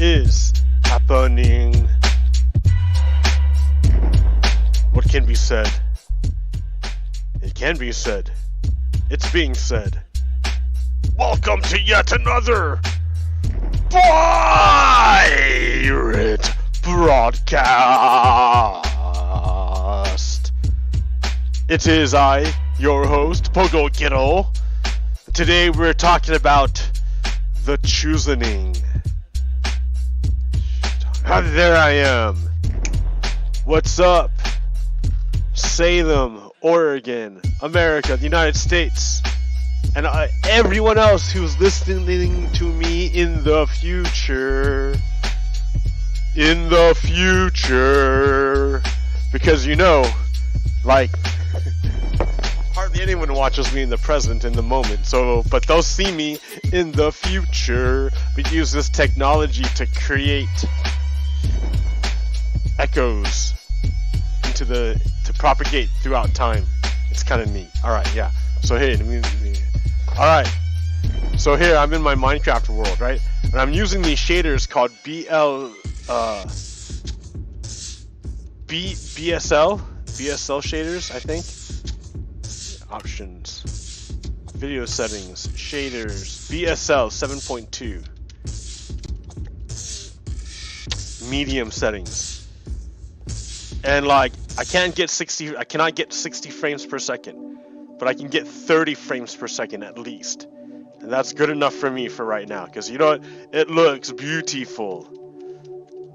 is happening? What can be said? It can be said. It's being said. Welcome to yet another Pirate Broadcast. It is I, your host, POGOKERO. Today we're talking about the choosening. There I am. What's up? Salem, Oregon, America, the United States, and everyone else who's listening to me in the future. In the future. Because like, hardly anyone watches me in the present, in the moment, but they'll see me in the future. We use this technology to create echoes to propagate throughout time. It's kind of neat. Alright, yeah. So hey, alright. So here, I'm in my Minecraft world, right? And I'm using these shaders called BSL shaders, I think. Options. Video settings. Shaders. BSL 7.2. Medium settings. And like, I cannot get 60 frames per second, but I can get 30 frames per second at least. And that's good enough for me for right now, because it looks beautiful.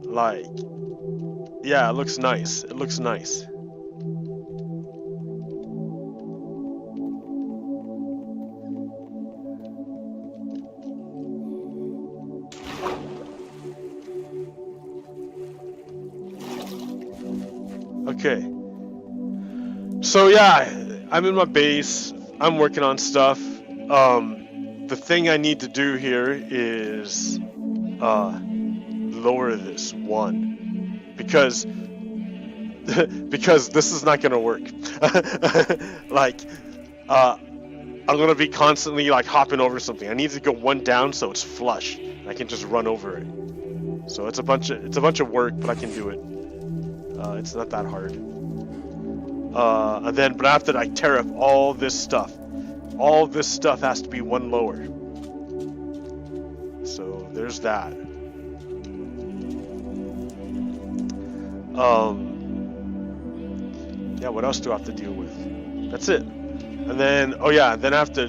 Like, yeah, it looks nice. It looks nice. Okay, so yeah, I'm in my base, I'm working on stuff. The thing I need to do here is lower this one, because this is not gonna work. Like, I'm gonna be constantly like hopping over something. I need to go one down so it's flush, and I can just run over it. So it's a bunch of work, but I can do it. It's not that hard. But after I tear up all this stuff has to be one lower. So there's that. Yeah, what else do I have to deal with? That's it. And then, then I have to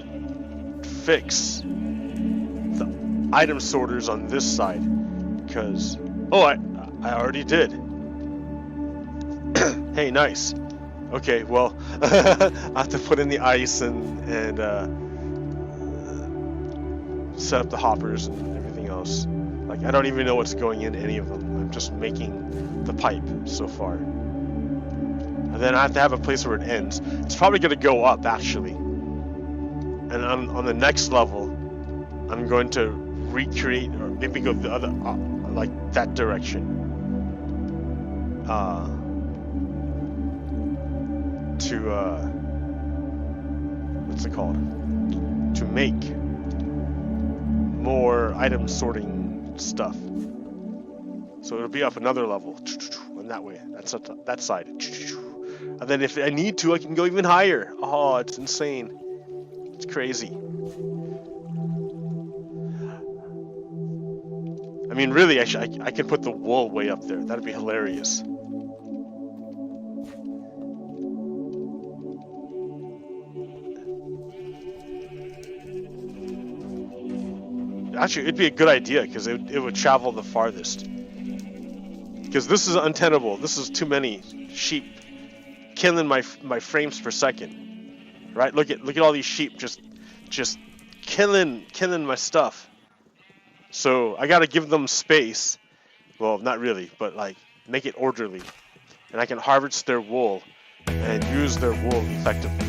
fix the item sorters on this side, because I already did. Hey, nice. Okay, well, I have to put in the ice and set up the hoppers and everything else. Like, I don't even know what's going in any of them. I'm just making the pipe so far. And then I have to have a place where it ends. It's probably going to go up, actually. And on the next level, I'm going to recreate, or maybe go the other, like that direction. What's it called? To make more item sorting stuff. So it'll be up another level. And that way. That's that side. And then if I need to, I can go even higher. Oh, it's insane. It's crazy. I mean, really, I could put the wool way up there. That'd be hilarious. Actually, it'd be a good idea, because it would travel the farthest. Because this is untenable. This is too many sheep killing my frames per second. Right? Look at all these sheep just killing my stuff. So I gotta give them space. Well, not really, but like make it orderly, and I can harvest their wool and use their wool effectively.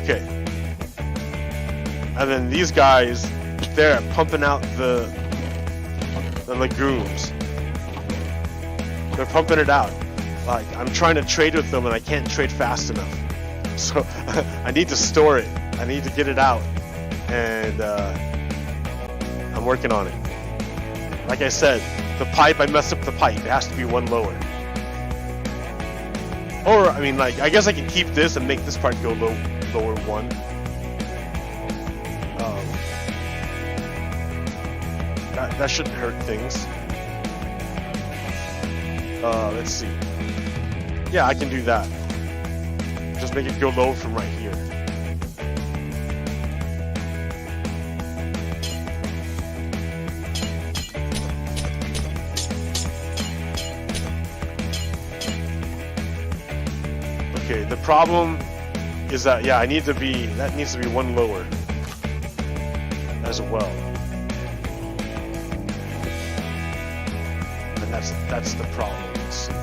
Okay. And then these guys, they're pumping out the legumes. They're pumping it out. Like, I'm trying to trade with them and I can't trade fast enough. So I need to store it. I need to get it out. And I'm working on it. Like I said, the pipe, I messed up the pipe. It has to be one lower. Or, I mean, like, I guess I can keep this and make this part go lower one. That shouldn't hurt things. Let's see. Yeah, I can do that. Just make it go low from right here. Okay, the problem is that, yeah, that needs to be one lower as well. And that's the problem. Let's see.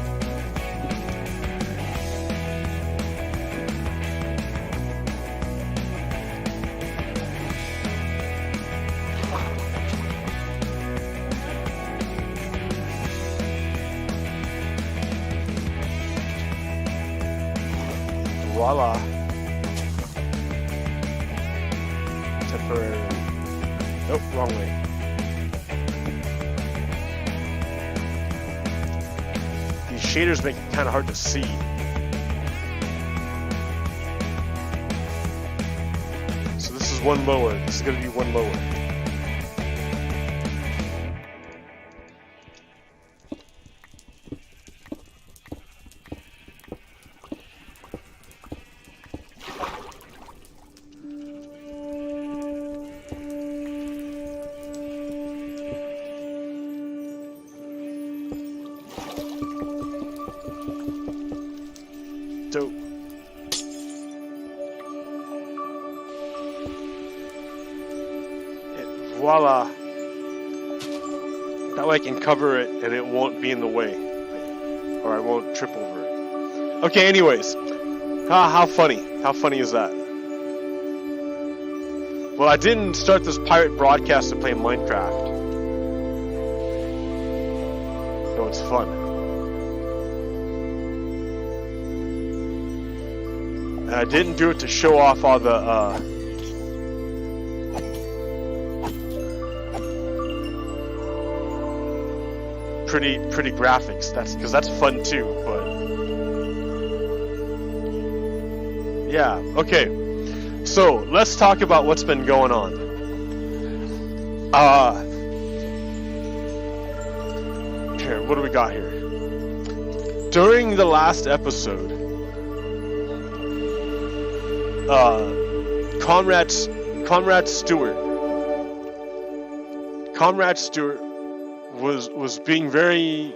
Voila. Temporary. Nope, wrong way. These shaders make it kind of hard to see. So this is one lower. This is going to be one lower. Dope. And voila. That way I can cover it and it won't be in the way. Or I won't trip over it. Okay, anyways. How funny. How funny is that? Well, I didn't start this pirate broadcast to play Minecraft. So it's fun. And I didn't do it to show off all the pretty graphics. That's because that's fun too. But yeah, okay. So let's talk about what's been going on. Here, what do we got here? During the last episode, Comrade Stewart was being very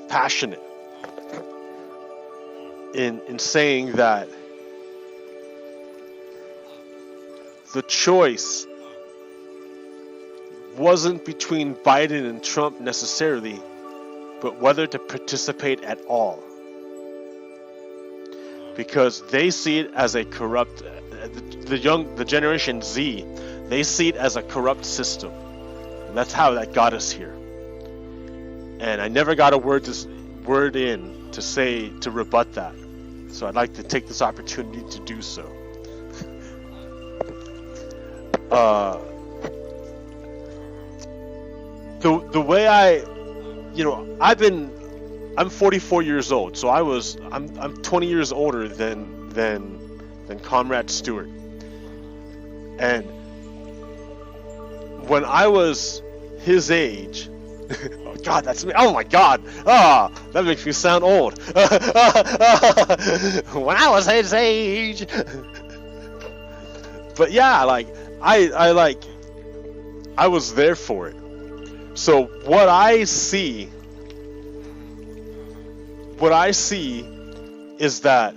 passionate in saying that the choice wasn't between Biden and Trump necessarily, but whether to participate at all. Because they see it as a corrupt, the Generation Z, they see it as a corrupt system. And that's how that got us here. And I never got a word in to rebut that. So I'd like to take this opportunity to do so. The way I'm 44 years old, so I'm 20 years older than Comrade Stewart. And when I was his age, oh God, that's me. Oh my God, that makes me sound old. When I was his age. But yeah, like I was there for it. So what I see is that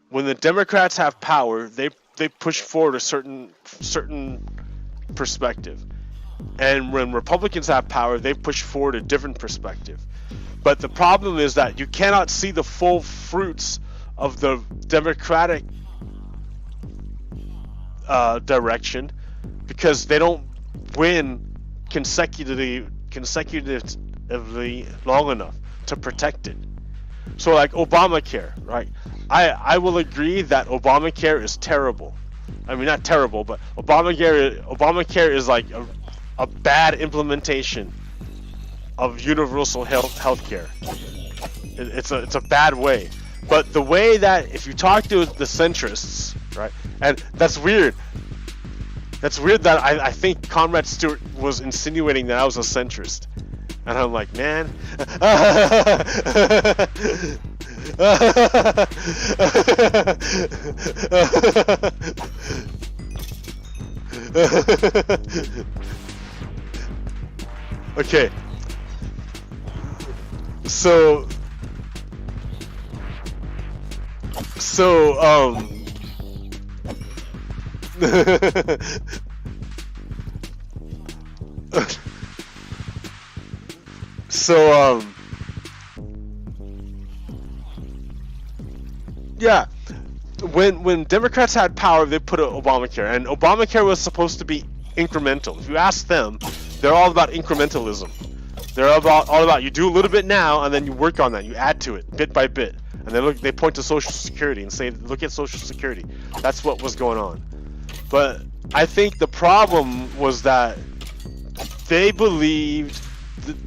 when the Democrats have power, they push forward a certain perspective, and when Republicans have power, they push forward a different perspective. But the problem is that you cannot see the full fruits of the Democratic direction because they don't win consecutively long enough to protect it. So like Obamacare, right? I will agree that Obamacare is terrible. I mean, not terrible, but Obamacare is like a bad implementation of universal health care. It's a bad way. But the way that if you talk to the centrists, right, and that's weird. That's weird that I think Comrade Stewart was insinuating that I was a centrist. And I'm like, man. Okay. So yeah, when Democrats had power, they put Obamacare, and Obamacare was supposed to be incremental. If you ask them, they're all about incrementalism. They're all about you do a little bit now, and then you work on that. You add to it bit by bit, and they point to Social Security and say, look at Social Security. That's what was going on. But I think the problem was that they believed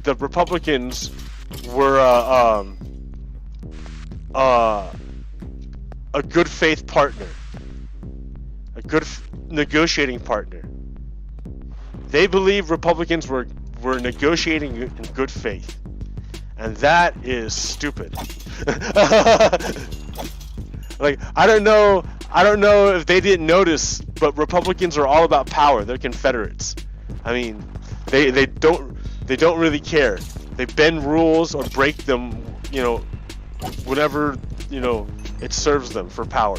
the Republicans were a good faith partner, a good negotiating partner. They believe Republicans were negotiating in good faith, and that is stupid. Like, I don't know if they didn't notice, but Republicans are all about power. They're Confederates. I mean, they don't really care. They bend rules or break them, whenever it serves them for power.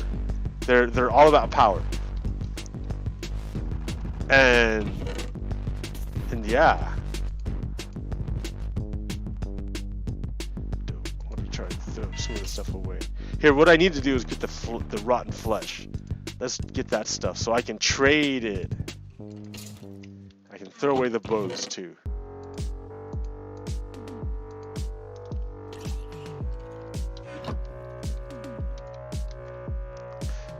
They're all about power. And yeah. Let me try to throw some of this stuff away. Here, what I need to do is get the rotten flesh. Let's get that stuff so I can trade it. I can throw away the bows too.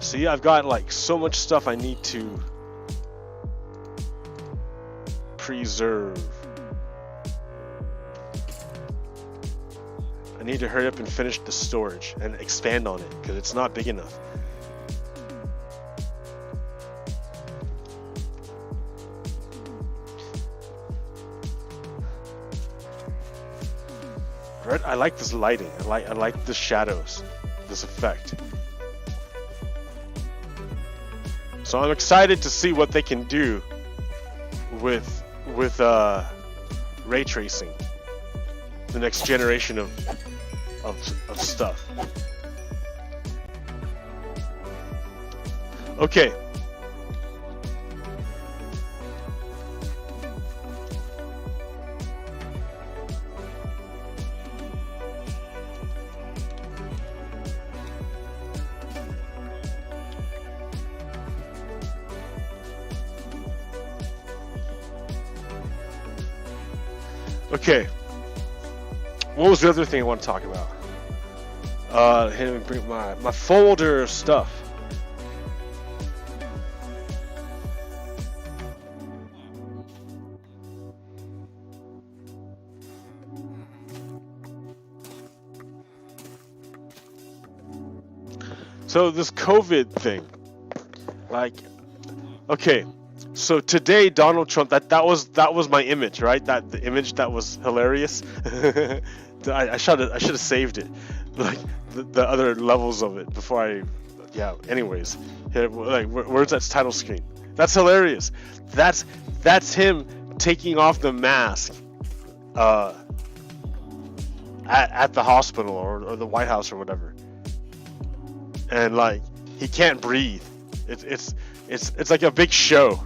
See, I've got like so much stuff I need to preserve. I need to hurry up and finish the storage and expand on it because it's not big enough. Right? I like this lighting. I like the shadows, this effect. So I'm excited to see what they can do with ray tracing, the next generation of stuff. Okay. Okay. What was the other thing I want to talk about? Let me bring my folder of stuff. So this COVID thing, like, okay. So today, Donald Trump, that was my image, right? The image that was hilarious. I should have saved it, like the other levels of it before anyways, here, like where's that title screen? That's hilarious. That's him taking off the mask at the hospital or the White House or whatever, and like he can't breathe. It's like a big show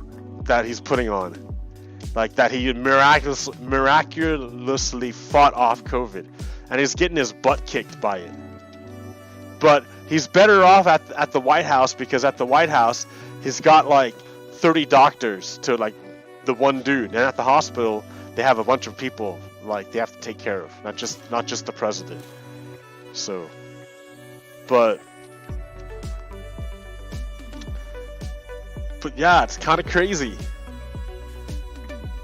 that he's putting on, like that he miraculously fought off COVID, and he's getting his butt kicked by it. But he's better off at the White House, because at the White House he's got like 30 doctors to like the one dude, and at the hospital they have a bunch of people like they have to take care of, not just the president. So, but But yeah, it's kind of crazy.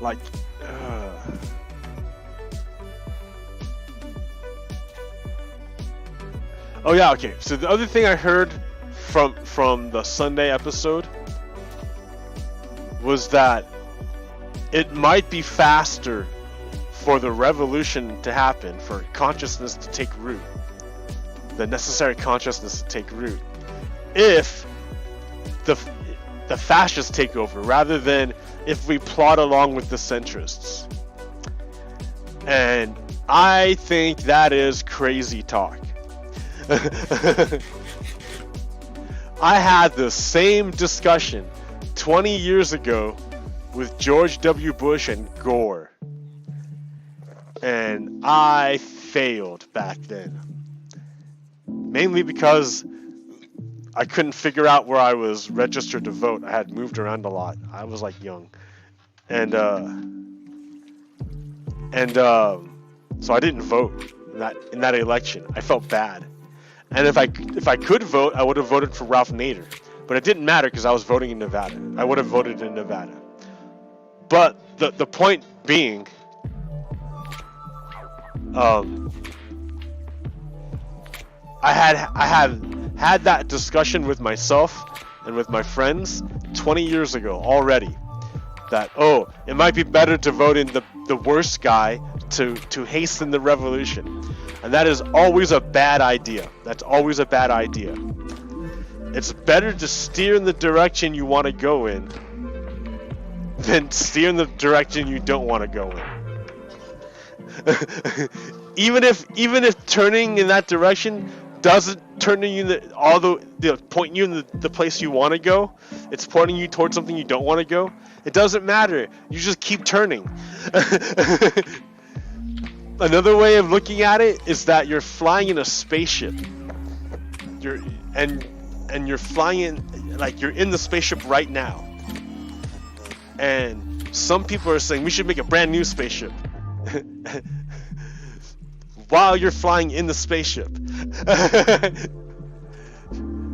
Like, oh yeah, okay. So the other thing I heard from the Sunday episode was that it might be faster for the revolution to happen, for consciousness to take root, the necessary consciousness to take root, if the fascists take over, rather than if we plod along with the centrists. And I think that is crazy talk. I had the same discussion 20 years ago with George W. Bush and Gore. And I failed back then. Mainly because I couldn't figure out where I was registered to vote. I had moved around a lot. I was like young. And so I didn't vote in that election. I felt bad. And if I could vote, I would have voted for Ralph Nader. But it didn't matter because I was voting in Nevada. I would have voted in Nevada. But the point being, I had that discussion with myself and with my friends 20 years ago already. That, oh, it might be better to vote in the worst guy to hasten the revolution. And that is always a bad idea. That's always a bad idea. It's better to steer in the direction you want to go in than steer in the direction you don't want to go in. even if turning in that direction doesn't turn you in point you in the place you want to go, it's pointing you towards something you don't want to go. It doesn't matter. You just keep turning. Another way of looking at it is that you're flying in a spaceship. You're flying in, like, you're in the spaceship right now. And some people are saying we should make a brand new spaceship. While you're flying in the spaceship.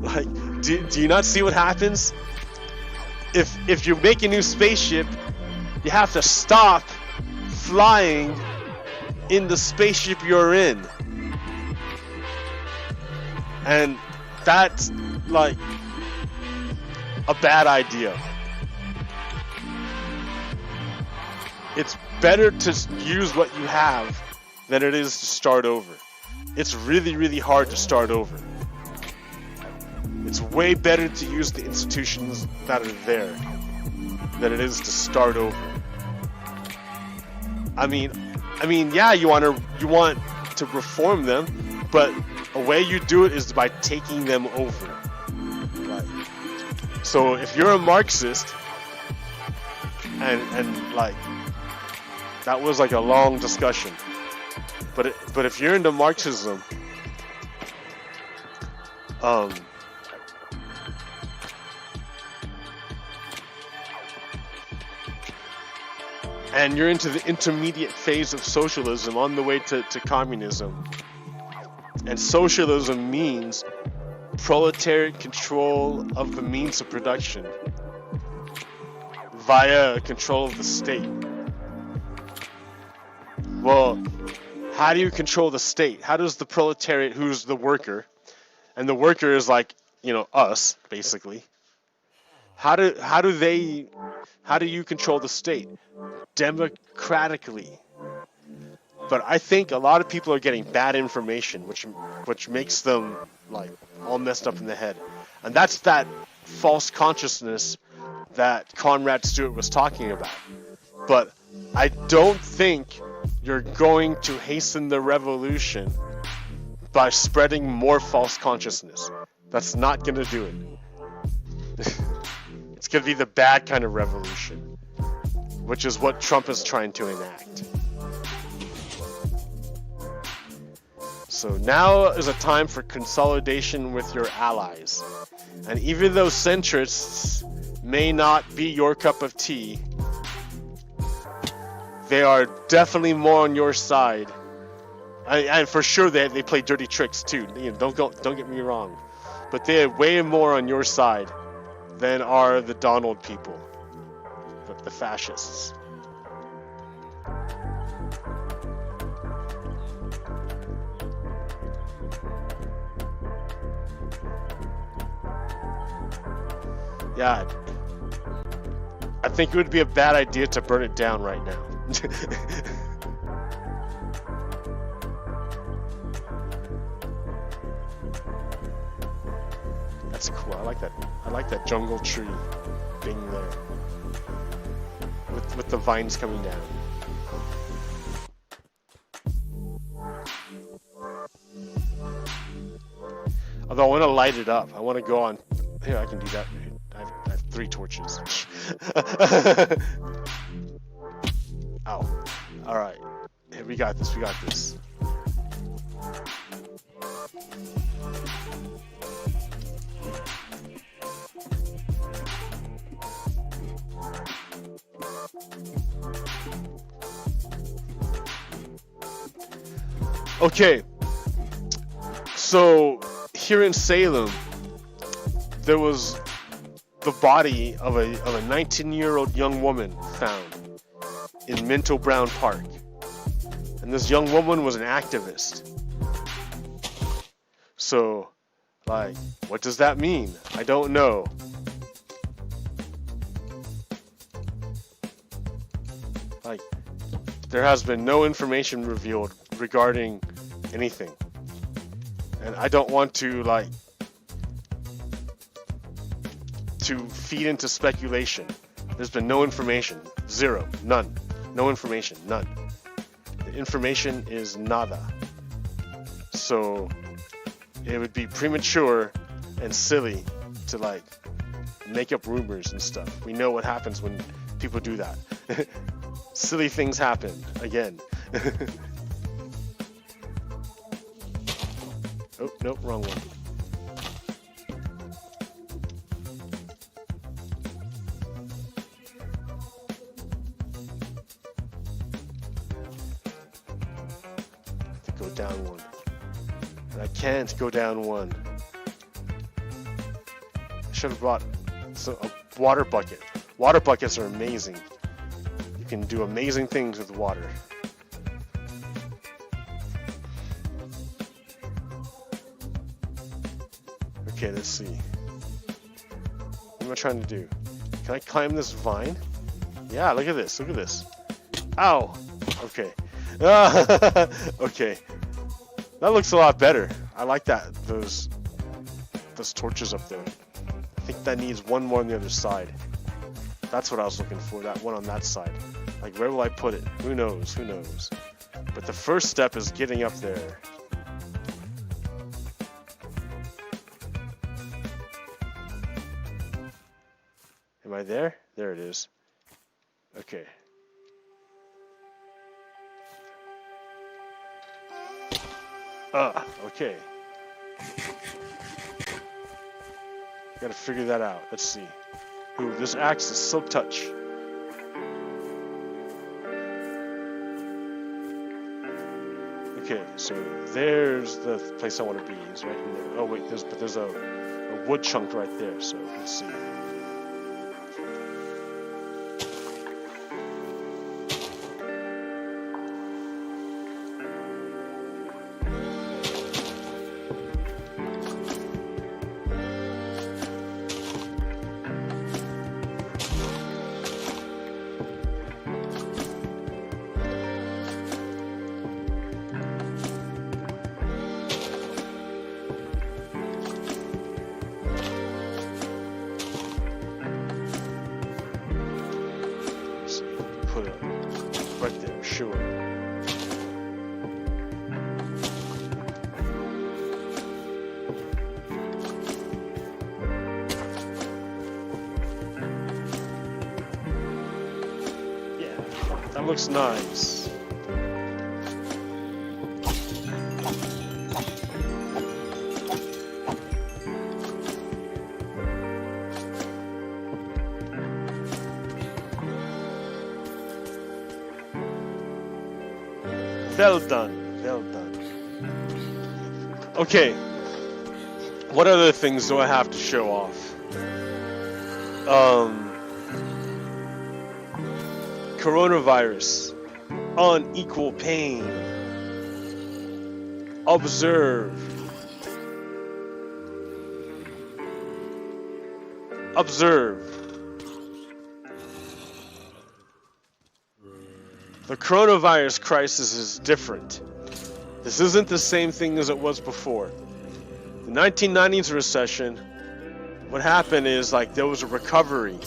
Like, do you not see what happens? If you make a new spaceship, you have to stop flying in the spaceship you're in. And that's like a bad idea. It's better to use what you have than it is to start over. It's really, really hard to start over. It's way better to use the institutions that are there than it is to start over. I mean, yeah, you want to reform them, but a way you do it is by taking them over. Right. So if you're a Marxist, and like, that was like a long discussion. But if you're into Marxism, and you're into the intermediate phase of socialism on the way to communism, and socialism means proletariat control of the means of production via control of the state. Well, how do you control the state? How does the proletariat, who's the worker, and the worker is like, us, basically. How do you control the state? Democratically. But I think a lot of people are getting bad information, which makes them like all messed up in the head. And that's that false consciousness that Conrad Stewart was talking about. But I don't think you're going to hasten the revolution by spreading more false consciousness. That's not going to do it. It's going to be the bad kind of revolution, which is what Trump is trying to enact. So now is a time for consolidation with your allies. And even though centrists may not be your cup of tea, they are definitely more on your side. And for sure they play dirty tricks too. Don't get me wrong. But they are way more on your side than are the Donald people, the fascists. Yeah, I think it would be a bad idea to burn it down right now. That's cool. I like that. I like that jungle tree being there, with the vines coming down. Although I want to light it up. I want to go on. Here, I can do that. I have 3 torches. Ow. Alright. Hey, we got this. We got this. Okay. So, here in Salem, there was the body of a 19-year-old young woman found in Minto Brown Park. And this young woman was an activist. So, like, what does that mean? I don't know. Like, there has been no information revealed regarding anything. And I don't want to, like, to feed into speculation. There's been no information. Zero. None. No information. None. The information is nada. So it would be premature and silly to, like, make up rumors and stuff. We know what happens when people do that. Silly things happen again. Oh, nope, wrong one. Go down one. And I can't go down one. I should have brought a water bucket. Water buckets are amazing. You can do amazing things with water. Okay, let's see. What am I trying to do? Can I climb this vine? Yeah, look at this. Look at this. Ow! Okay. Okay. That looks a lot better. I like that. Those torches up there. I think that needs one more on the other side. That's what I was looking for. That one on that side. Like, where will I put it? Who knows? Who knows? But the first step is getting up there. Am I there? There it is. Okay. Okay. Gotta figure that out. Let's see. Ooh, this axe is Silk Touch. Okay, so there's the place I want to be. Is right in there. Oh wait, there's a wood chunk right there. So let's see. Put it right there, sure. Yeah, that looks nice. Well done, well done. Okay, what other things do I have to show off? Coronavirus, unequal pain. Observe. The coronavirus crisis is different. This isn't the same thing as it was before. The 1990s recession, what happened is like there was a recovery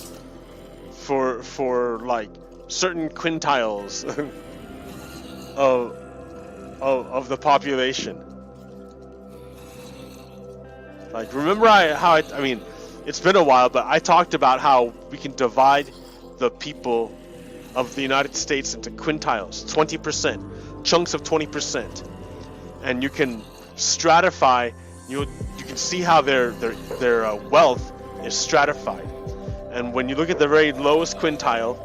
for like certain quintiles of the population. Like, remember I mean, it's been a while, but I talked about how we can divide the people of the United States into quintiles, 20%, chunks of 20%, and you can stratify. You can see how their wealth is stratified, and when you look at the very lowest quintile,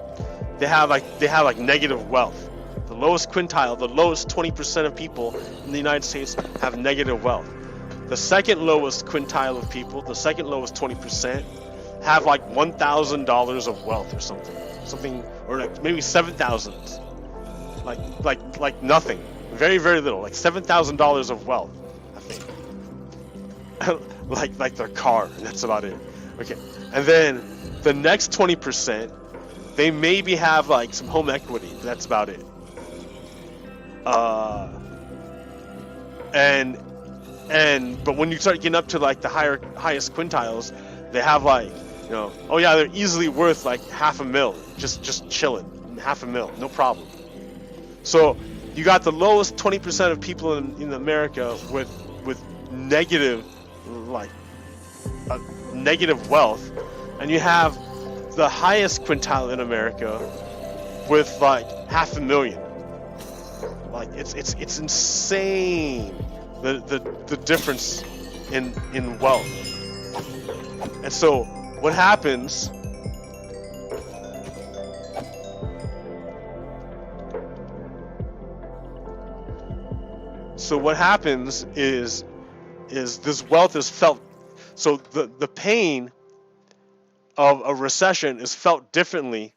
they have like negative wealth. The lowest quintile, the lowest 20% of people in the United States have negative wealth. The second lowest quintile of people, the second lowest 20%, have like $1,000 of wealth or something, or like maybe 7,000, like nothing, very little, like $7,000 of wealth, I think. like their car, and that's about it. Okay, and then the next 20%, they maybe have like some home equity. That's about it. But when you start getting up to like the highest quintiles, they have like, you know, oh yeah, they're easily worth like $500,000, just chilling, $500,000, no problem. So you got the lowest 20% of people in America with negative, like negative wealth, and you have the highest quintile in America with like $500,000. Like it's insane the difference in wealth. And so what happens is this wealth is felt. So the pain of a recession is felt differently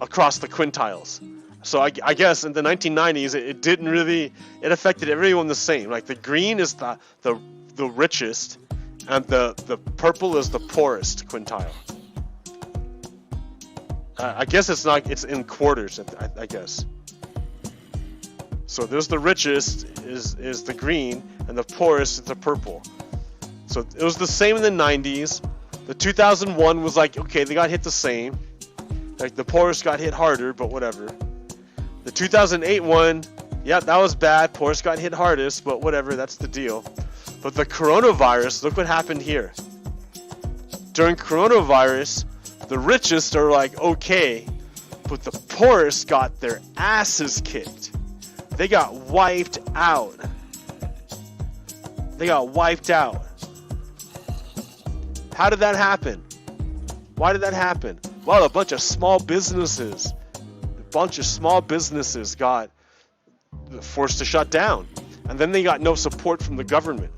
across the quintiles. So I guess in the 1990s it didn't really, it affected everyone the same. Like the green is the richest, and the purple is the poorest quintile. I guess it's in quarters, I guess. So there's the richest is the green, and the poorest is the purple. So it was the same in the 90s. The 2001 was like, okay, they got hit the same. Like the poorest got hit harder, but whatever. The 2008 one, yeah, that was bad. Poorest got hit hardest, but whatever, that's the deal. But the coronavirus, look what happened here. During coronavirus, the richest are like, okay, but the poorest got their asses kicked. They got wiped out. How did that happen? Why did that happen? Well, a bunch of small businesses got forced to shut down, and then they got no support from the government.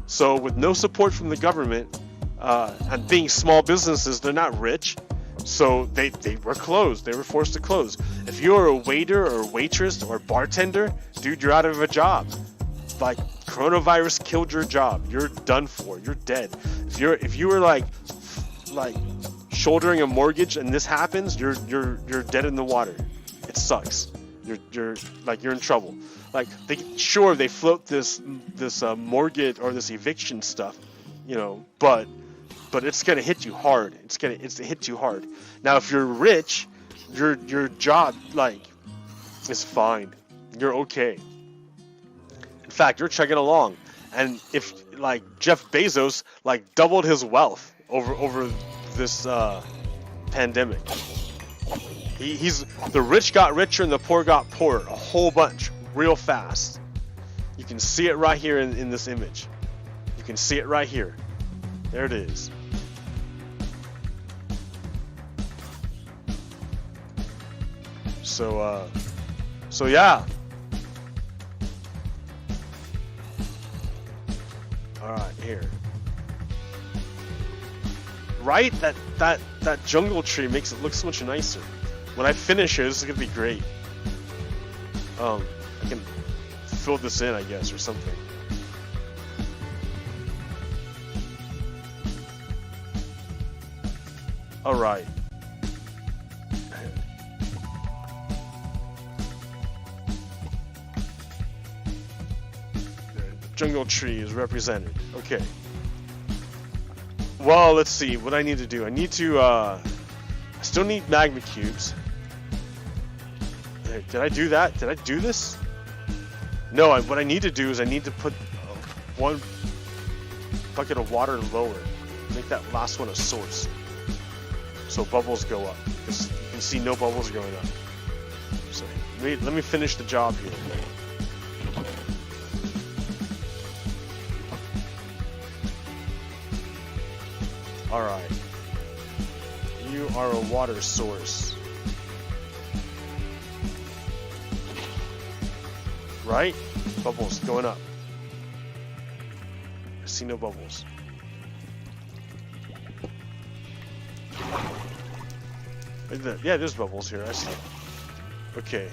So with no support from the government, and being small businesses, they're not rich, so they were closed. They were forced to close. If you're a waiter or a waitress or a bartender, dude, you're out of a job. Like, coronavirus killed your job. You're done for. You're dead. If you were like shouldering a mortgage and this happens, you're dead in the water. It sucks. You're in trouble. Like, they float this mortgage or this eviction stuff, you know, but it's gonna hit you hard. It's hit you hard. Now, if you're rich, your job is fine. You're okay. In fact, you're chugging along. And if Jeff Bezos doubled his wealth over this pandemic. He's the rich got richer and the poor got poorer a whole bunch real fast. You can see it right here in this image. You can see it right here. There it is. So yeah. All right, here. Right? that jungle tree makes it look so much nicer. When I finish it, this is gonna be great. I can fill this in, I guess, or something. All right. The jungle tree is represented. Okay. Well, let's see what I need to do. I need to, I still need magma cubes. Did I do that? Did I do this? No, what I need to do is I need to put one bucket of water lower. Make that last one a source. So bubbles go up. Because you can see no bubbles going up. So let me finish the job here. Alright. You are a water source. Right? Bubbles going up. I see no bubbles. Yeah, there's bubbles here. I see. Okay.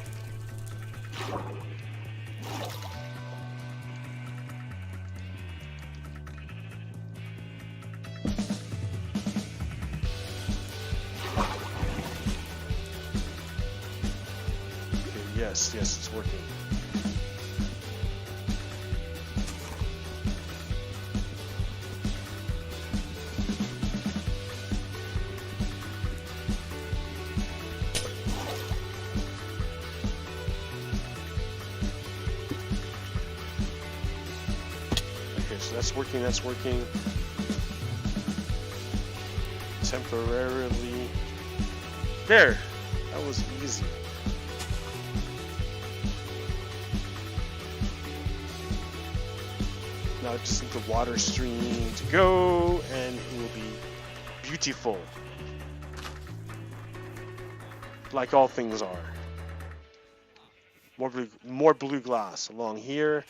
Yes, it's working. Okay, so that's working. Temporarily. There! That was easy. Now I just need the water stream to go, and it will be beautiful. Like all things are. More blue glass along here,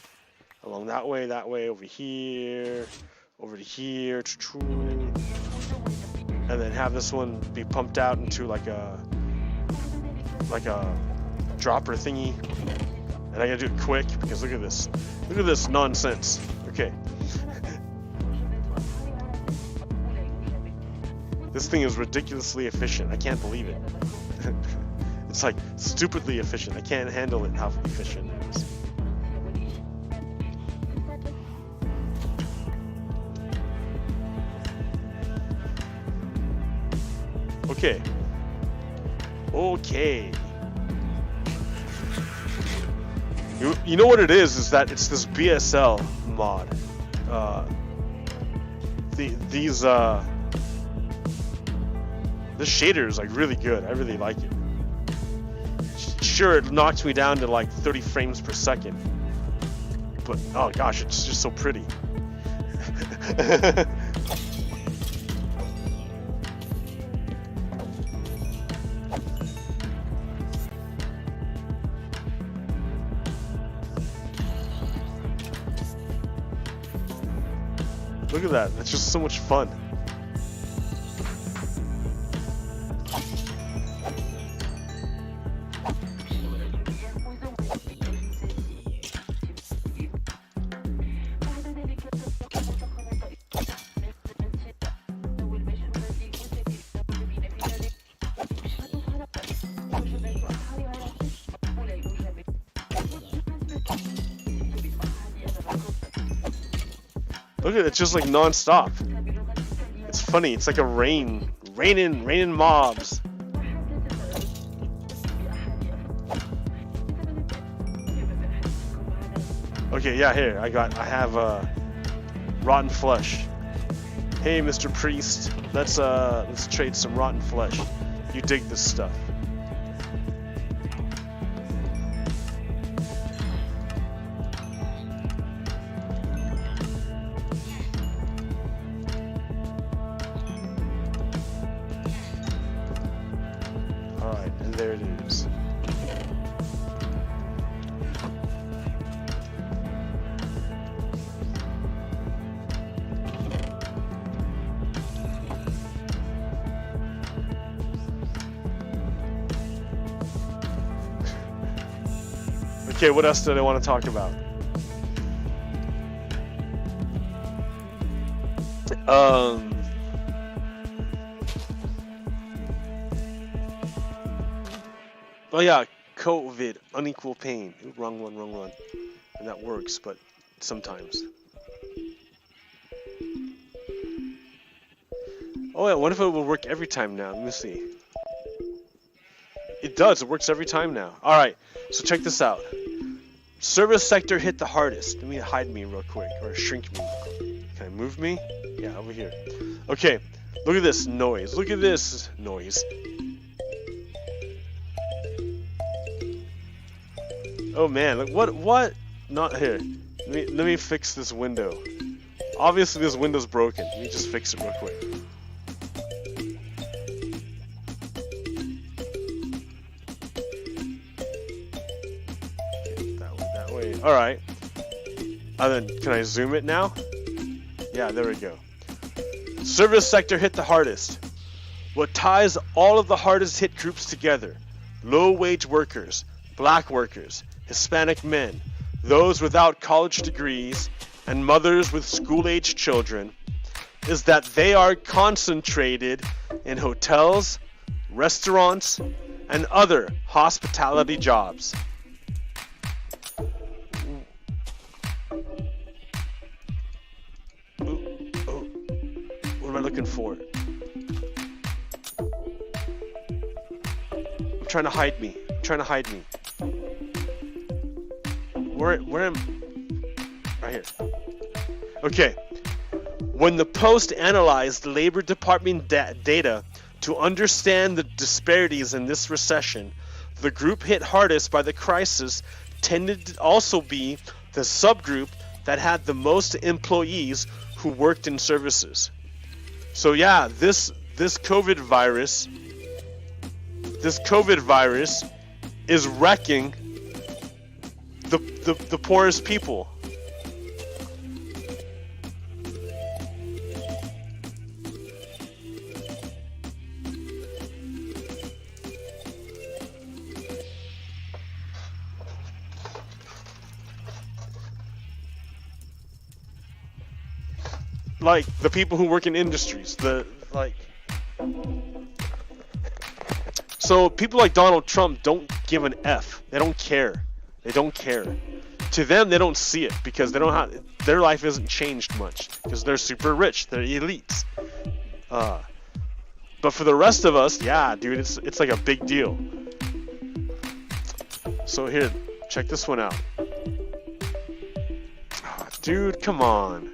along that way, over here, over to here, and then have this one be pumped out into like a dropper thingy. And I gotta do it quick because look at this nonsense. Okay. This thing is ridiculously efficient. I can't believe it. It's like stupidly efficient. I can't handle it how efficient it is. Okay. Okay. You know what it is that it's this BSL mod. This shader is like really good. I really like it. Sure, it knocks me down to like 30 frames per second, but oh gosh, it's just so pretty. Look at that. That's just so much fun. Look at it, it's just like non-stop. It's funny, it's like a raining mobs. Okay, yeah, here, I have rotten flesh. Hey, Mr. Priest, let's trade some rotten flesh. You dig this stuff. Alright, and there it is. Okay, what else did I want to talk about? Oh yeah, COVID, unequal pain. Ooh, wrong one. And that works, but sometimes. Oh yeah, what if it will work every time now? Let me see. It does, it works every time now. Alright, so check this out. Service sector hit the hardest. Let me hide me real quick, or shrink me. Can I move me? Yeah, over here. Okay, look at this noise. Look at this noise. Oh man, like what? Not here. Let me fix this window. Obviously this window's broken. Let me just fix it real quick. That way. Alright. And then can I zoom it now? Yeah, there we go. Service sector hit the hardest. What ties all of the hardest hit groups together? Low wage workers, black workers, Hispanic men, those without college degrees, and mothers with school-aged children, is that they are concentrated in hotels, restaurants, and other hospitality jobs. What am I looking for? I'm trying to hide me. Where am I? Right here. Okay. When the Post analyzed Labor Department data to understand the disparities in this recession, the group hit hardest by the crisis tended to also be the subgroup that had the most employees who worked in services. So yeah, this COVID virus is wrecking the poorest people. Like the people who work in industries, so people like Donald Trump don't give an F. They don't care. To them, they don't see it because they don't have, their life isn't changed much because they're super rich. They're elites. But for the rest of us, yeah, dude, it's like a big deal. So here, check this one out. Oh, dude, come on.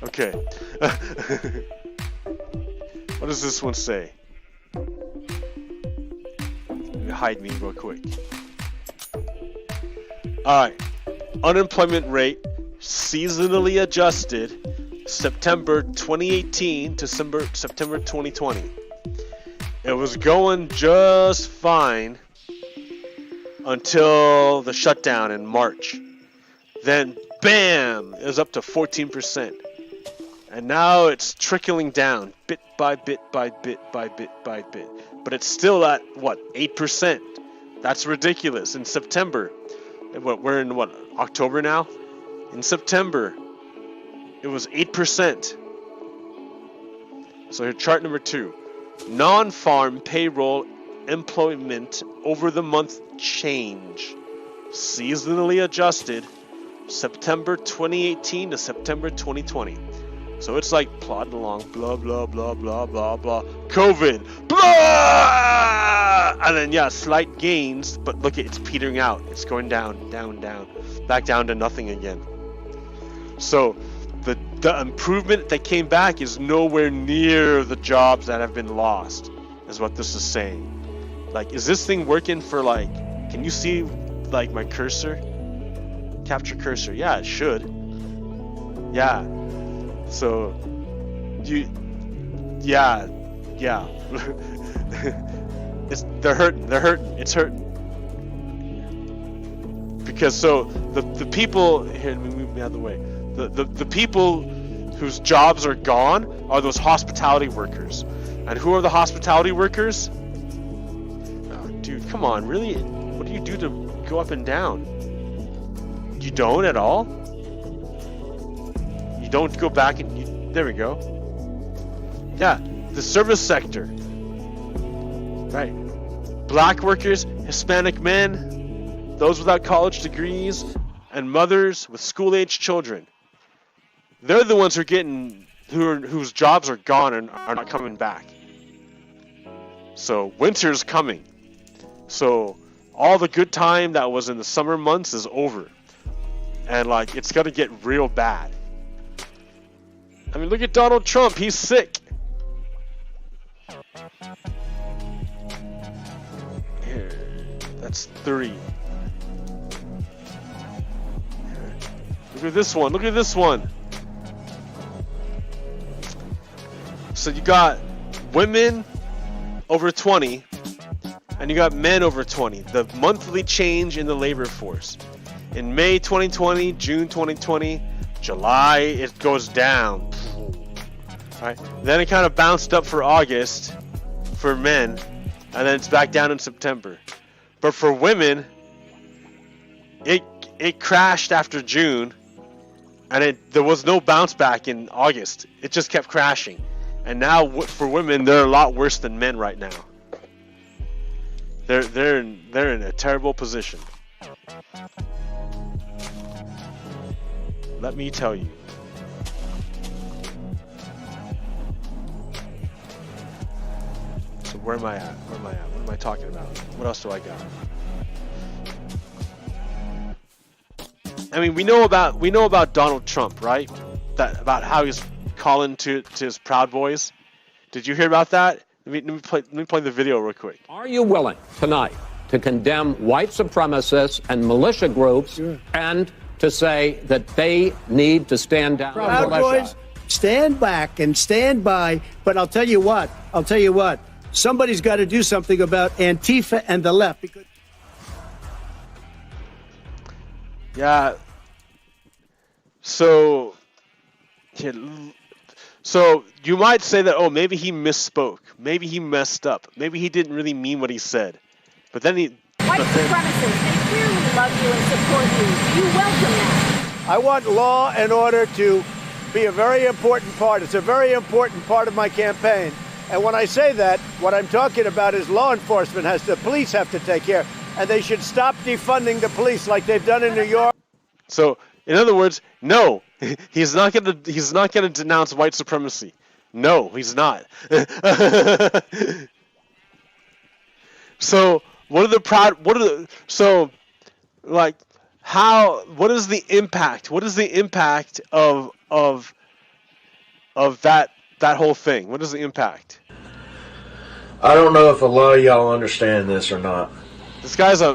Okay. What does this one say? Hide me real quick. Alright. Unemployment rate seasonally adjusted September 2018 to September 2020. It was going just fine until the shutdown in March. Then bam! It was up to 14%. And now it's trickling down bit by bit by bit by bit by bit. But it's still at, what, 8%? That's ridiculous. In September, we're in, what, October now? In September, it was 8%. So here, chart number 2. Non-farm payroll employment over the month change. Seasonally adjusted, September 2018 to September 2020. So it's like plodding along, blah, blah, blah, blah, blah, blah. COVID, blah! And then, yeah, slight gains, but look, it's petering out. It's going down, down, down, back down to nothing again. So the improvement that came back is nowhere near the jobs that have been lost, is what this is saying. Like, is this thing working for, like, can you see, like, my cursor? Capture cursor. Yeah, it should. Yeah. So, yeah. They're hurting. It's hurting. Because so the people here, let me move me out of the way. The people whose jobs are gone are those hospitality workers. And who are the hospitality workers? Dude, come on, really? What do you do to go up and down? You don't at all? You don't go back and... there we go. Yeah, the service sector. Right. Black workers, Hispanic men, those without college degrees, and mothers with school-aged children. They're the ones who are getting... whose jobs are gone and are not coming back. So winter's coming. So all the good time that was in the summer months is over. And like it's gonna get real bad. I mean, look at Donald Trump, he's sick. Here, that's 3. Look at this one, look at this one. So you got women over 20 and you got men over 20. The monthly change in the labor force. In May 2020, June 2020, July, it goes down. Right? Then it kind of bounced up for August for men, and then it's back down in September. But for women, it crashed after June, and there was no bounce back in August. It just kept crashing. And now for women, they're a lot worse than men right now. They're in a terrible position. Let me tell you. So where am I at? Where am I at? What am I talking about? What else do I got? I mean, we know about Donald Trump, right? About how he's calling to his Proud Boys. Did you hear about that? Let me play the video real quick. Are you willing tonight to condemn white supremacists and militia groups and to say that they need to stand down? Proud Boys, stand back and stand by. But I'll tell you what. Somebody's got to do something about Antifa and the left. Because yeah. So you might say that, oh, maybe he misspoke. Maybe he messed up. Maybe he didn't really mean what he said. But then White supremacists, they clearly love you and support you. Do you welcome that? I want law and order to be a very important part. It's a very important part of my campaign. And when I say that, what I'm talking about is law enforcement the police have to take care. And they should stop defunding the police like they've done in New York. So, in other words, no, he's not gonna denounce white supremacy. No, he's not. So what is the impact? What is the impact of that whole thing? What is the impact? I don't know if a lot of y'all understand this or not. This guy's a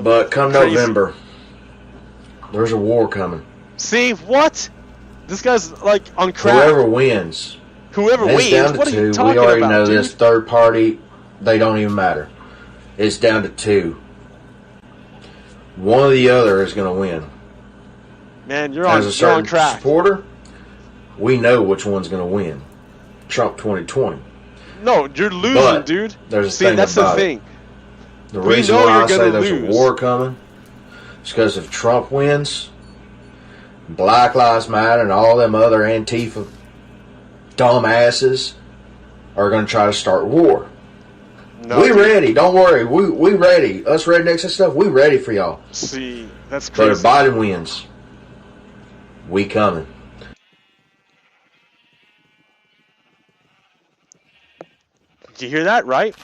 but come crazy. November, there's a war coming. See what? This guy's like on crack. Whoever wins. Whoever it's wins. down to What are you 2. talking We already about, know dude? this third party. They don't even matter. It's down to 2. One or the other is going to win. Man, you're As a on certain crack. supporter, we know which one's going to win. Trump 2020. No, you're losing, But dude. there's a See, thing that's about the it. thing. The We reason know why you're I say gonna there's lose. a war coming is because if Trump wins, Black Lives Matter and all them other Antifa dumbasses are going to try to start war. No, We dude. ready. Don't worry. We ready. Us rednecks and stuff, we ready for y'all. See, that's But if crazy. Biden wins, we coming. Do you hear that, right?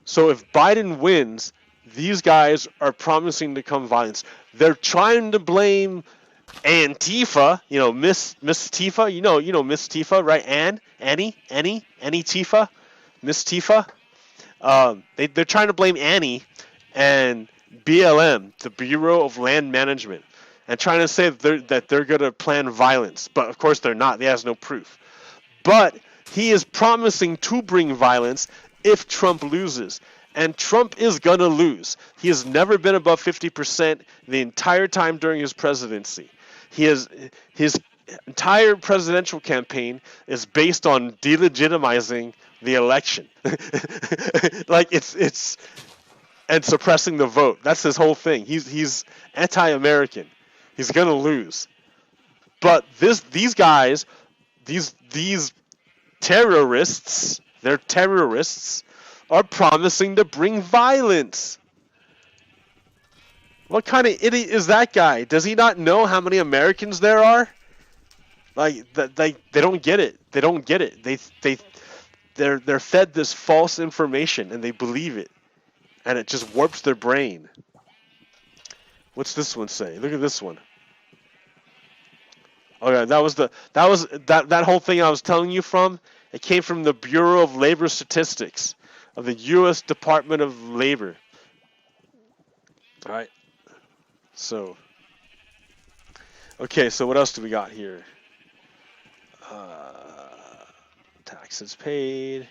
So if Biden wins, these guys are promising to come violence. They're trying to blame Antifa, Miss Tifa, you know Miss Tifa, right? Annie Tifa, Miss Tifa. They're trying to blame Annie and BLM, the Bureau of Land Management, and trying to say that they're going to plan violence. But of course they're not. They has no proof. But he is promising to bring violence if Trump loses. And Trump is going to lose. He has never been above 50% the entire time during his presidency. His entire presidential campaign is based on delegitimizing the election. Like it's and suppressing the vote. That's his whole thing. He's anti-American. He's gonna lose. But these guys, these terrorists, they're terrorists, are promising to bring violence. What kind of idiot is that guy? Does he not know how many Americans there are? Like they don't get it. They don't get it. They're fed this false information and they believe it, and it just warps their brain. What's this one say? Look at this one. Okay, that whole thing I was telling you from. It came from the Bureau of Labor Statistics of the U.S. Department of Labor. All right. So. Okay, so what else do we got here? Taxes paid.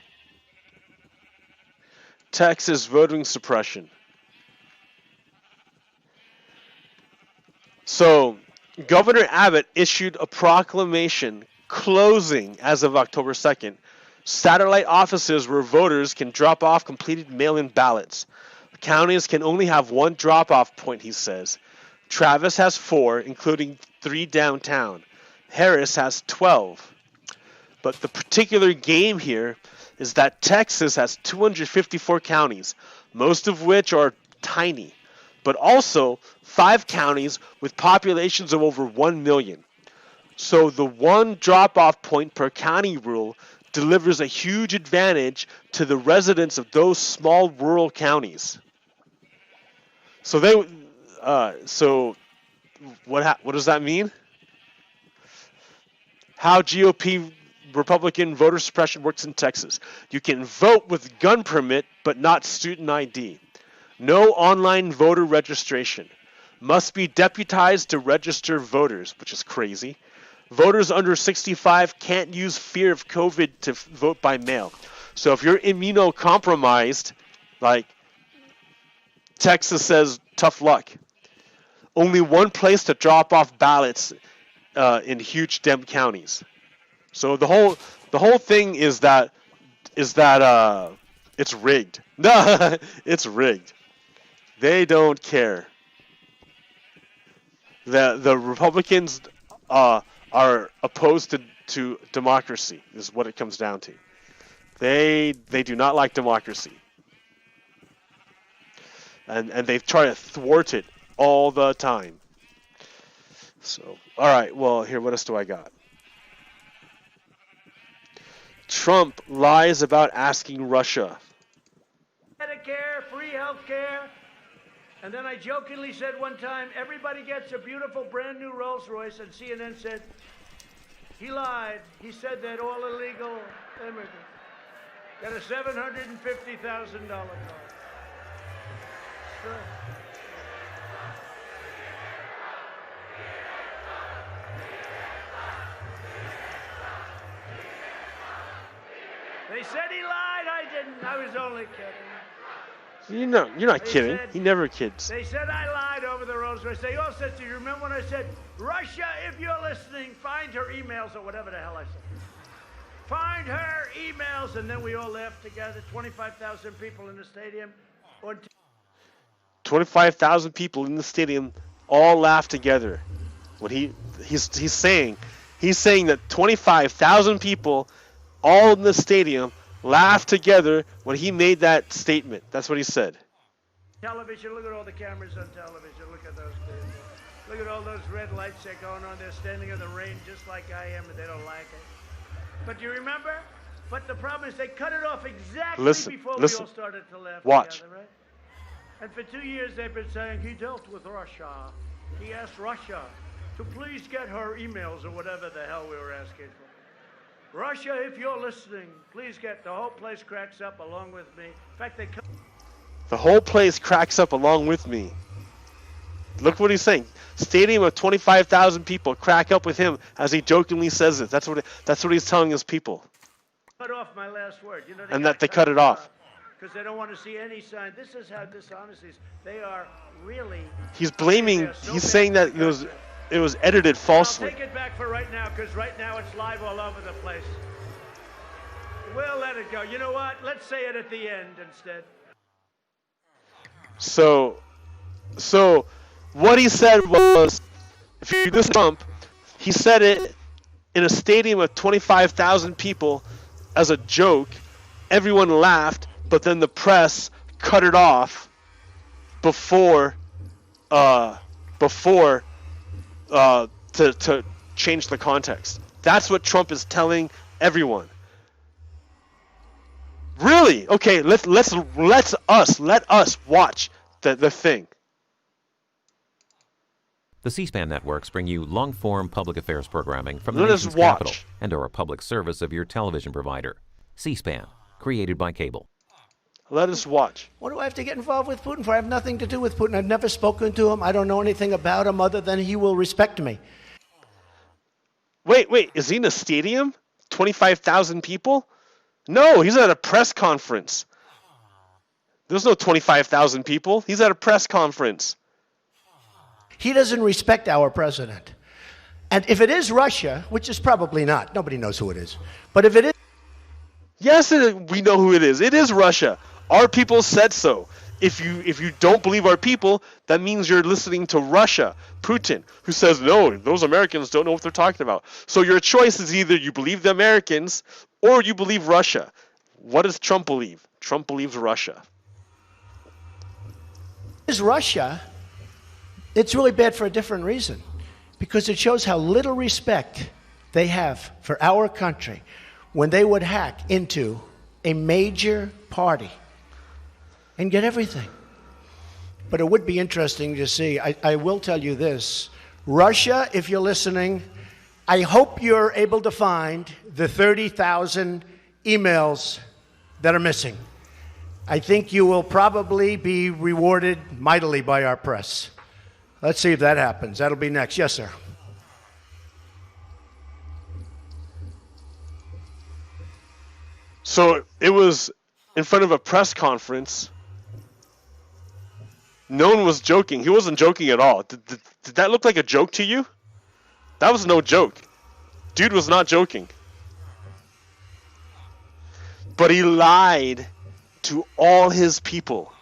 Texas voting suppression. So, Governor Abbott issued a proclamation closing, as of October 2nd, satellite offices where voters can drop off completed mail-in ballots. Counties can only have one drop-off point, he says. Travis has 4, including 3 downtown. Harris has 12. But the particular game here is that Texas has 254 counties, most of which are tiny, but also 5 counties with populations of over 1 million. So the one drop-off point per county rule delivers a huge advantage to the residents of those small rural counties. So what does that mean? How GOP Republican voter suppression works in Texas. You can vote with gun permit, but not student ID. No online voter registration. Must be deputized to register voters, which is crazy. Voters under 65 can't use fear of COVID to vote by mail. So if you're immunocompromised, like Texas says, tough luck. Only one place to drop off ballots in huge Dem counties. So the whole thing is that it's rigged. No, it's rigged. They don't care. The Republicans are opposed to democracy, is what it comes down to. They do not like democracy. And they try to thwart it all the time. So, all right, well, here, what else do I got? Trump lies about asking Russia. Medicare, free health care. And then I jokingly said one time, everybody gets a beautiful brand new Rolls Royce, and CNN said, he lied. He said that all illegal immigrants got a $750,000 car. Sure. They said he lied. I didn't. I was only kidding. You're not kidding. He never kids. They said I lied over the Rolls Royce. They all said, do you remember when I said, Russia, if you're listening, find her emails, or whatever the hell I said. Find her emails, and then we all laughed together. 25,000 people in the stadium. 25,000 people in the stadium all laughed together. When he's saying that 25,000 people all in the stadium laughed together when he made that statement. That's what he said. Television, look at all the cameras on television. Look at those things. Look at all those red lights that are going on. They're standing in the rain just like I am, and they don't like it. But do you remember? But the problem is they cut it off exactly before we all started to laugh together, right? And for 2 years they've been saying he dealt with Russia. He asked Russia to please get her emails, or whatever the hell we were asking for. Russia, if you're listening, please get the whole place cracks up along with me. In fact, the whole place cracks up along with me. Look what he's saying. Stadium of 25,000 people crack up with him as he jokingly says it. That's what he's telling his people. Cut off my last word. You know, and that they cut it off. Because they don't want to see any sign. This is how dishonest is. They are really. He's blaming. He's saying that it was edited falsely. I'll take it back for right now, because right now it's live all over the place. We'll let it go. You know what? Let's say it at the end instead. So what he said was, if you listen to Trump, he said it in a stadium of 25,000 people as a joke. Everyone laughed, but then the press cut it off before to change the context. That's what Trump is telling everyone. Really? Okay, let us watch the thing. The C-SPAN networks bring you long-form public affairs programming from the Let us nation's capital watch. and are a public service of your television provider. C-SPAN, created by cable. Let us watch. What do I have to get involved with Putin for? I have nothing to do with Putin. I've never spoken to him. I don't know anything about him other than he will respect me. Wait, is he in a stadium? 25,000 people? No, he's at a press conference. There's no 25,000 people. He's at a press conference. He doesn't respect our president. And if it is Russia, which is probably not, nobody knows who it is. But if it is... Yes, we know who it is. It is Russia. Our people said so. If you don't believe our people, that means you're listening to Russia, Putin, who says, no, those Americans don't know what they're talking about. So your choice is either you believe the Americans or you believe Russia. What does Trump believe? Trump believes Russia. Is Russia, it's really bad for a different reason, because it shows how little respect they have for our country when they would hack into a major party and get everything. But it would be interesting to see. I will tell you this. Russia, if you're listening, I hope you're able to find the 30,000 emails that are missing. I think you will probably be rewarded mightily by our press. Let's see if that happens. That'll be next. Yes, sir. So it was in front of a press conference. No one was joking. He wasn't joking at all. Did that look like a joke to you? That was no joke. Dude was not joking. But he lied to all his people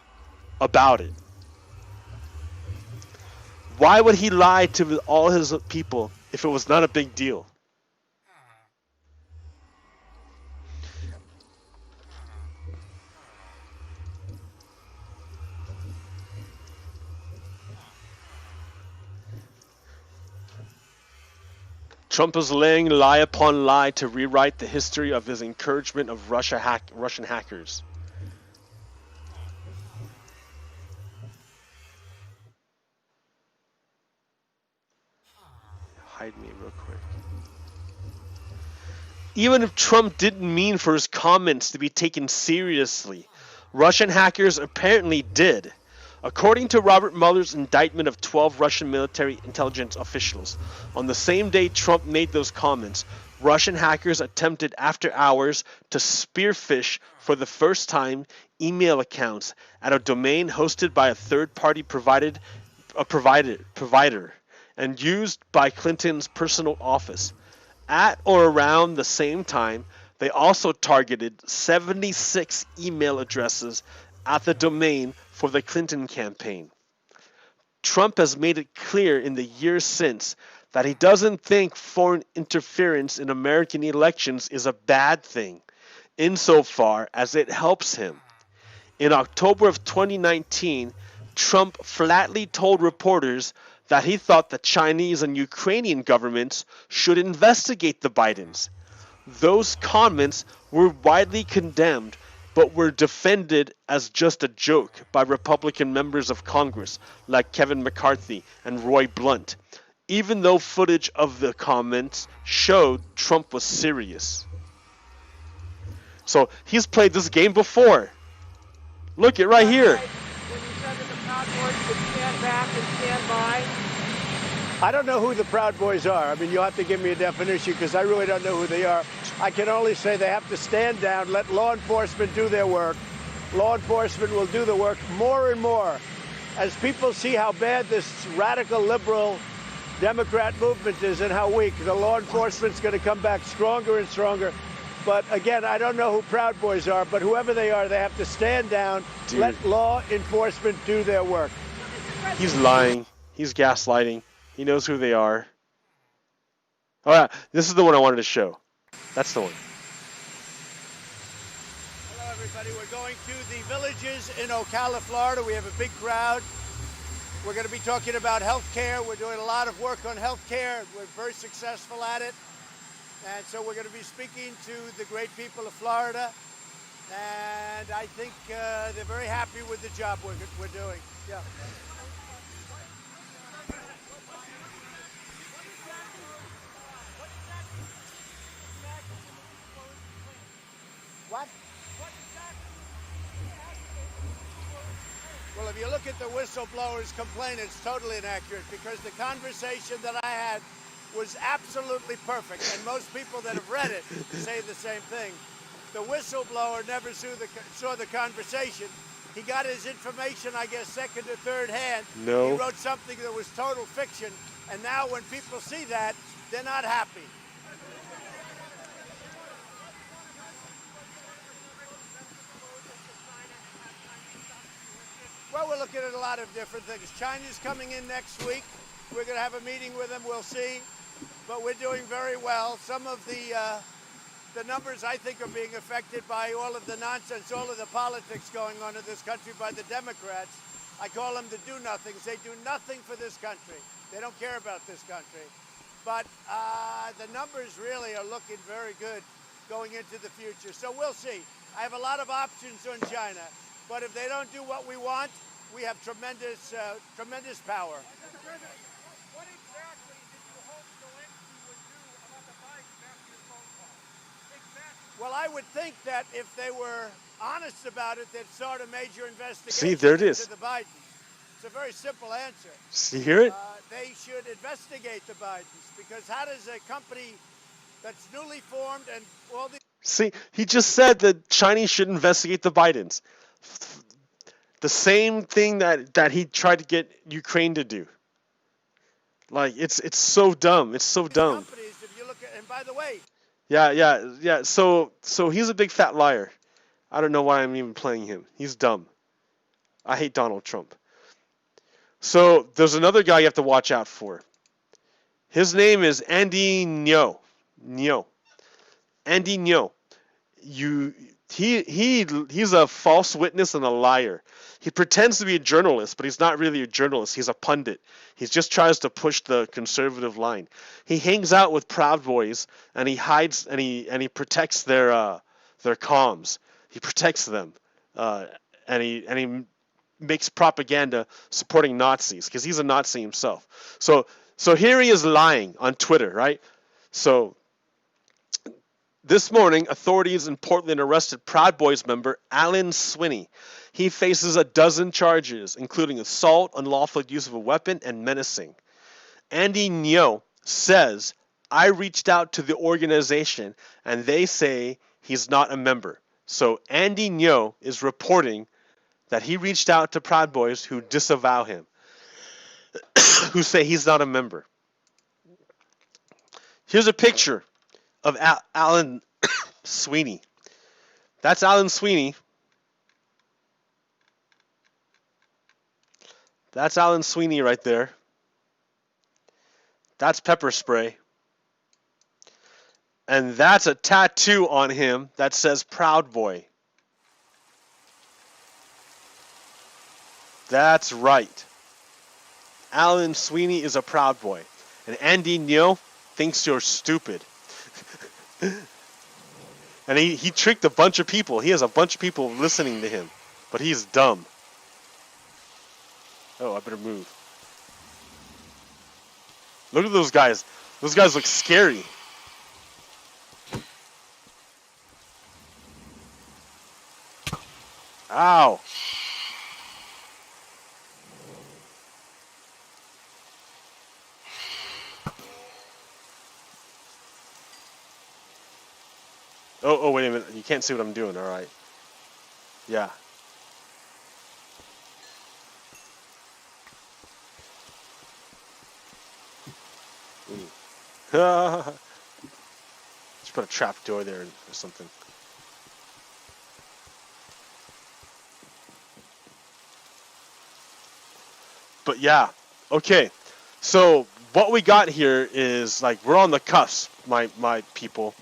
about it. Why would he lie to all his people if it was not a big deal? Trump is laying lie upon lie to rewrite the history of his encouragement of Russian hackers. Hide me real quick. Even if Trump didn't mean for his comments to be taken seriously, Russian hackers apparently did. According to Robert Mueller's indictment of 12 Russian military intelligence officials, on the same day Trump made those comments, Russian hackers attempted after hours to spearfish for the first time email accounts at a domain hosted by a third-party provider and used by Clinton's personal office. At or around the same time, they also targeted 76 email addresses at the domain for the Clinton campaign. Trump has made it clear in the years since that he doesn't think foreign interference in American elections is a bad thing, insofar as it helps him. In October of 2019, Trump flatly told reporters that he thought the Chinese and Ukrainian governments should investigate the Bidens. Those comments were widely condemned, but were defended as just a joke by Republican members of Congress like Kevin McCarthy and Roy Blunt, even though footage of the comments showed Trump was serious. So he's played this game before. Look it right here. When you said that the Proud Boys would stand back and stand by. I don't know who the Proud Boys are. I mean, you'll have to give me a definition because I really don't know who they are. I can only say they have to stand down, let law enforcement do their work. Law enforcement will do the work more and more. As people see how bad this radical liberal Democrat movement is and how weak. The law enforcement's going to come back stronger and stronger. But again, I don't know who Proud Boys are, but whoever they are, they have to stand down, let law enforcement do their work. He's lying. He's gaslighting. He knows who they are. Oh yeah, this is the one I wanted to show. That's the one. Hello, everybody. We're going to the villages in Ocala, Florida. We have a big crowd. We're going to be talking about health care. We're doing a lot of work on health care. We're very successful at it. And so we're going to be speaking to the great people of Florida. And I think they're very happy with the job we're doing. Yeah. What? Well, if you look at the whistleblower's complaint, it's totally inaccurate because the conversation that I had was absolutely perfect, and most people that have read it say the same thing. The whistleblower never saw the conversation. He got his information, I guess, second or third hand. No. He wrote something that was total fiction, and now when people see that, they're not happy. Well, we're looking at a lot of different things. China's coming in next week. We're going to have a meeting with them. We'll see. But we're doing very well. Some of the numbers, I think, are being affected by all of the nonsense, all of the politics going on in this country by the Democrats. I call them the do-nothings. They do nothing for this country. They don't care about this country. But the numbers really are looking very good going into the future. So we'll see. I have a lot of options on China. But if they don't do what we want, we have tremendous power. Mr. President, what exactly did you hope Zelensky would do about the Bidens after your phone call? Exactly. Well, I would think that if they were honest about it, they'd start a major investigation See, there it is. into the Bidens. It's a very simple answer. See, hear it? They should investigate the Bidens because how does a company that's newly formed and all the... See, he just said that Chinese should investigate the Bidens. The same thing that he tried to get Ukraine to do. Like, it's so dumb. It's so dumb. Companies, if you look at, and by the way... Yeah. So he's a big fat liar. I don't know why I'm even playing him. He's dumb. I hate Donald Trump. So there's another guy you have to watch out for. His name is Andy Ngo. Andy Ngo. He's a false witness and a liar. He pretends to be a journalist, but he's not really a journalist. He's a pundit. He just tries to push the conservative line. He hangs out with Proud Boys and he hides and he protects their comms. He protects them, and he makes propaganda supporting Nazis because he's a Nazi himself. So here he is lying on Twitter, right? So this morning, authorities in Portland arrested Proud Boys member Alan Swinney. He faces a dozen charges, including assault, unlawful use of a weapon, and menacing. Andy Ngo says, I reached out to the organization, and they say he's not a member. So Andy Ngo is reporting that he reached out to Proud Boys who disavow him, who say he's not a member. Here's a picture of Alan Swinney. That's Alan Swinney. That's Alan Swinney right there. That's pepper spray. And that's a tattoo on him that says Proud Boy. That's right. Alan Swinney is a Proud Boy. And Andy Ngo thinks you're stupid. And he tricked a bunch of people. He has a bunch of people listening to him. But he's dumb. Oh, I better move. Look at those guys. Those guys look scary. Ow. Oh, wait a minute. You can't see what I'm doing, all right. Yeah. Just put a trap door there or something. But yeah, okay. So what we got here is like we're on the cusp, my people.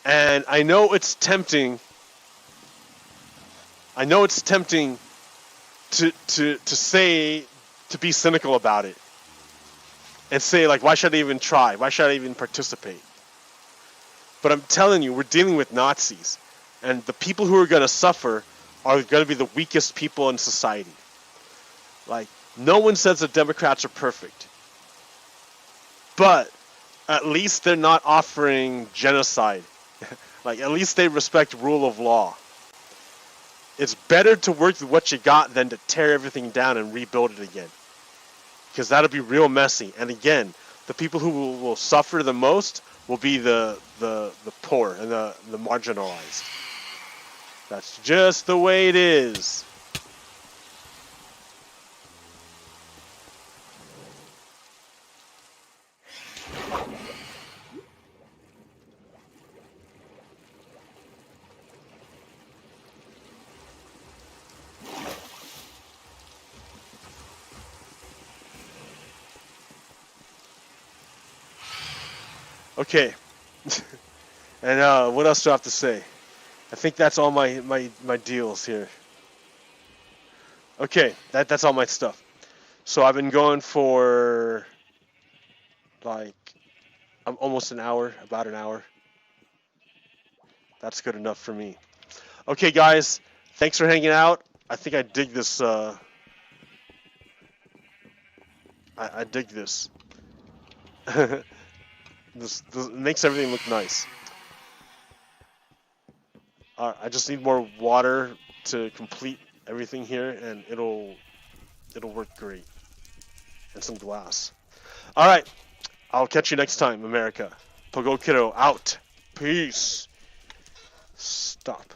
And I know it's tempting. I know it's tempting to say, to be cynical about it. And say, like, why should I even try? Why should I even participate? But I'm telling you, we're dealing with Nazis. And the people who are going to suffer are going to be the weakest people in society. Like, no one says the Democrats are perfect. But at least they're not offering genocide. Like, at least they respect rule of law. It's better to work with what you got than to tear everything down and rebuild it again. Because that'll be real messy. And again, the people who will suffer the most will be the poor and the marginalized. That's just the way it is. Okay. And what else do I have to say? I think that's all my deals here. Okay, that's all my stuff. So I've been going for like almost an hour, about an hour. That's good enough for me. Okay, guys, thanks for hanging out. I think I dig this. I dig this. This makes everything look nice. I just need more water to complete everything here, and it'll work great. And some glass. All right, I'll catch you next time, America. POGOKERO out. Peace. Stop.